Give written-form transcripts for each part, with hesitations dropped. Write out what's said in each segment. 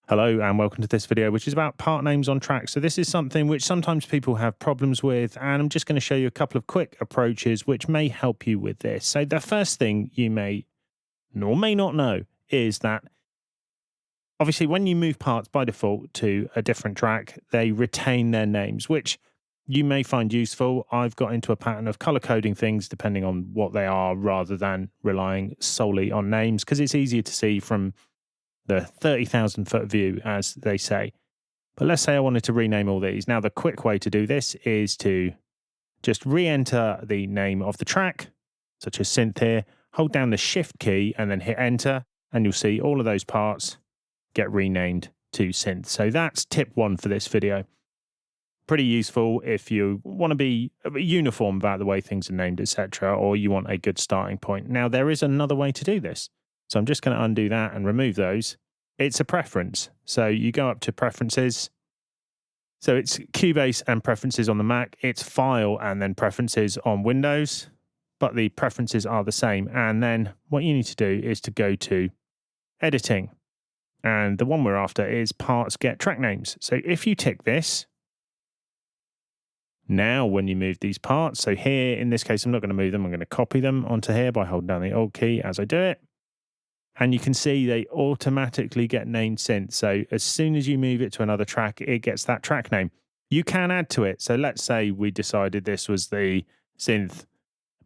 Hello and welcome to this video, which is about part names on tracks. So this is something which sometimes people have problems with, and I'm just going to show you a couple of quick approaches which may help you with this. So the first thing you may or may not know is that obviously when you move parts by default to a different track, they retain their names, which you may find useful. I've got into a pattern of color coding things depending on what they are rather than relying solely on names, because it's easier to see from the 30,000 foot view, as they say. But let's say I wanted to rename all these. Now, the quick way to do this is to just re-enter the name of the track, such as synth here, hold down the shift key and then hit enter, and you'll see all of those parts get renamed to synth. So that's tip one for this video. Pretty useful if you want to be uniform about the way things are named, etc., or you want a good starting point. Now, there is another way to do this. So I'm just going to undo that and remove those. It's a preference. So you go up to preferences. So it's Cubase and preferences on the Mac. It's file and then preferences on Windows, but the preferences are the same. And then what you need to do is to go to editing. And the one we're after is parts get track names. So if you tick this, now when you move these parts, so here in this case, I'm not going to move them. I'm going to copy them onto here by holding down the Alt key as I do it. And you can see they automatically get named synth. So as soon as you move it to another track, it gets that track name. You can add to it. So let's say we decided this was the synth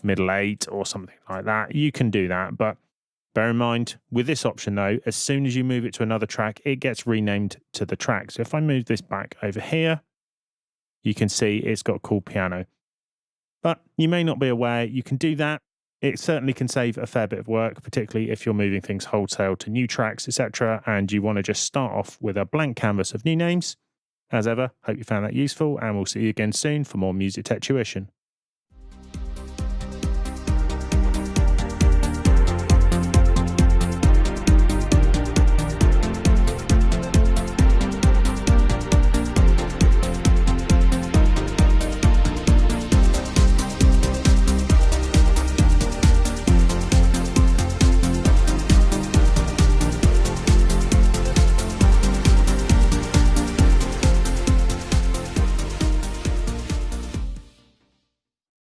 middle 8 or something like that. You can do that. But bear in mind, with this option though, as soon as you move it to another track, it gets renamed to the track. So if I move this back over here, you can see it's got Cool Piano. But you may not be aware, you can do that. It certainly can save a fair bit of work, particularly if you're moving things wholesale to new tracks, etc., and you want to just start off with a blank canvas of new names. As ever, hope you found that useful, and we'll see you again soon for more music tech tuition.